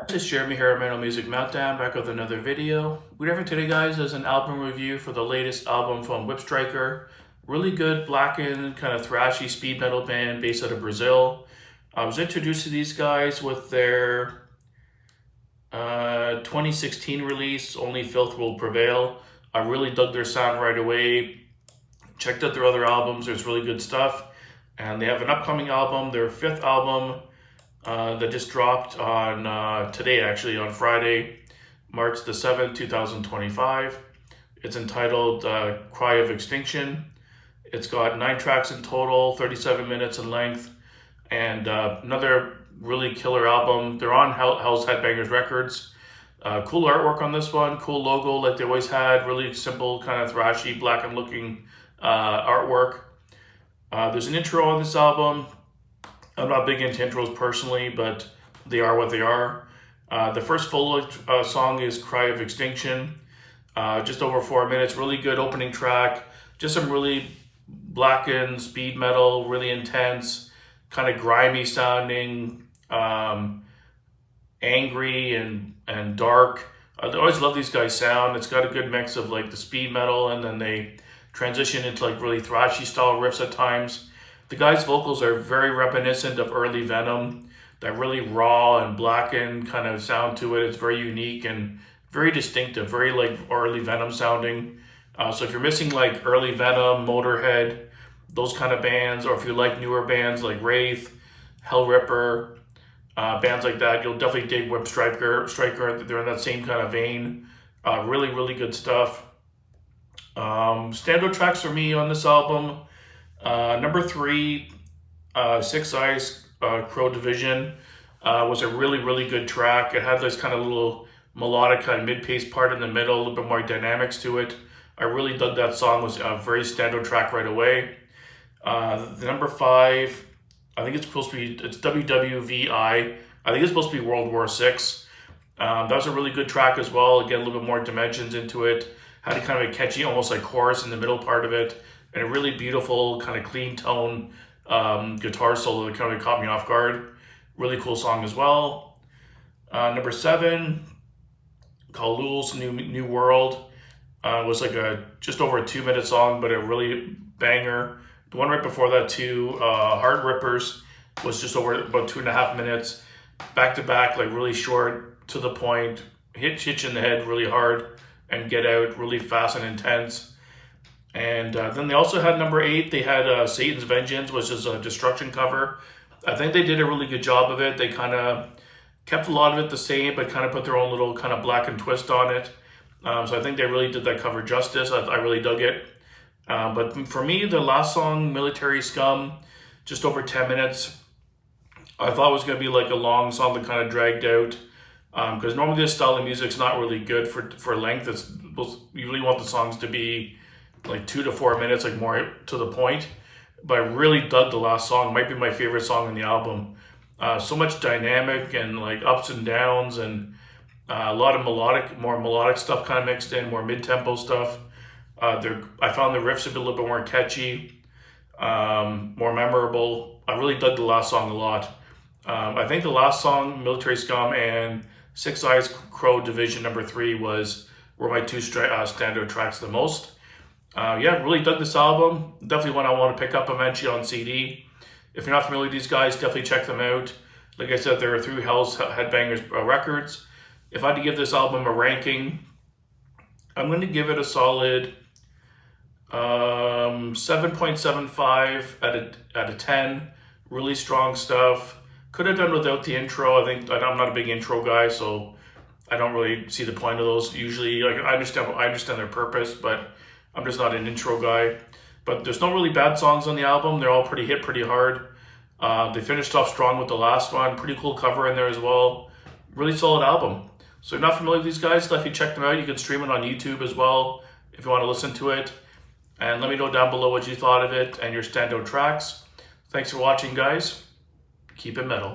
This is Jeremy here at Metal Music Meltdown, back with another video. What we have for today, guys, is an album review for the latest album from Whipstriker. Really good blackened, kind of thrashy speed metal band based out of Brazil. I was introduced to these guys with their 2016 release, Only Filth Will Prevail. I really dug their sound right away. Checked out their other albums, there's really good stuff. And they have an upcoming album, their fifth album, that just dropped on today, actually, on Friday, March the 7th, 2025. It's entitled Cry of Extinction. It's got 9 tracks in total, 37 minutes in length, and another really killer album. They're on Hell's Headbangers Records. Cool artwork on this one, cool logo like they always had, really simple, kind of thrashy, blackened looking artwork. There's an intro on this album. I'm not big into intros personally, but they are what they are. The first full song is Cry of Extinction. Just over 4 minutes, really good opening track. Just some really blackened speed metal, really intense, kind of grimy sounding, angry and dark. I always love these guys' sound. It's got a good mix of like the speed metal, and then they transition into like really thrashy style riffs at times. The guy's vocals are very reminiscent of early Venom, that really raw and blackened kind of sound to it. It's very unique and very distinctive, very like early Venom sounding. So if you're missing like early Venom, Motorhead, those kind of bands, or if you like newer bands like Wraith, Hellripper, bands like that, you'll definitely dig Whipstriker. They're in that same kind of vein. Really, really good stuff. Standout tracks for me on this album. Number 3, Six Eyes Crow Division was a really, really good track. It had this kind of little melodic kind of mid-paced part in the middle, a little bit more dynamics to it. I really dug that song. It was a very standout track right away. The number 5, I think it's supposed to be, it's WWVI. I think it's supposed to be World War VI. That was a really good track as well. Again, a little bit more dimensions into it. Had a kind of a catchy, almost like chorus in the middle part of it. And a really beautiful, kind of clean tone guitar solo that kind of caught me off guard. Really cool song as well. Number 7, called Lul's New World. Was like a just over a 2-minute song, but a really banger. The one right before that too, Heart Rippers, was just over about 2.5 minutes. Back to back, like really short, to the point, hit you in the head really hard, and get out really fast and intense. And then they also had number 8, they had Satan's Vengeance, which is a Destruction cover. I think they did a really good job of it. They kind of kept a lot of it the same, but kind of put their own little kind of blackened twist on it. So I think they really did that cover justice. I really dug it. But for me, the last song, Military Scum, just over 10 minutes, I thought was going to be like a long song that kind of dragged out. Because normally this style of music is not really good for length. You really want the songs to be like 2 to 4 minutes, like more to the point. But I really dug the last song. Might be my favorite song on the album. So much dynamic and like ups and downs, and a lot of more melodic stuff kind of mixed in, more mid-tempo stuff. I found the riffs a little bit more catchy, more memorable. I really dug the last song a lot. I think the last song, Military Scum, and Six Eyes Crow Division number 3 were my 2 standout tracks the most. Yeah, really dug this album. Definitely one I want to pick up eventually on CD. If you're not familiar with these guys, definitely check them out. Like I said, they're through Hell's Headbangers Records. If I had to give this album a ranking, I'm going to give it a solid 7.75 out of 10. Really strong stuff. Could have done without the intro. I think I'm not a big intro guy, so I don't really see the point of those. Usually, like I understand their purpose, but I'm just not an intro guy. But there's no really bad songs on the album. They're all hit pretty hard. They finished off strong with the last one. Pretty cool cover in there as well. Really solid album. So if you're not familiar with these guys, definitely check them out. You can stream it on YouTube as well if you want to listen to it. And let me know down below what you thought of it and your standout tracks. Thanks for watching, guys. Keep it metal.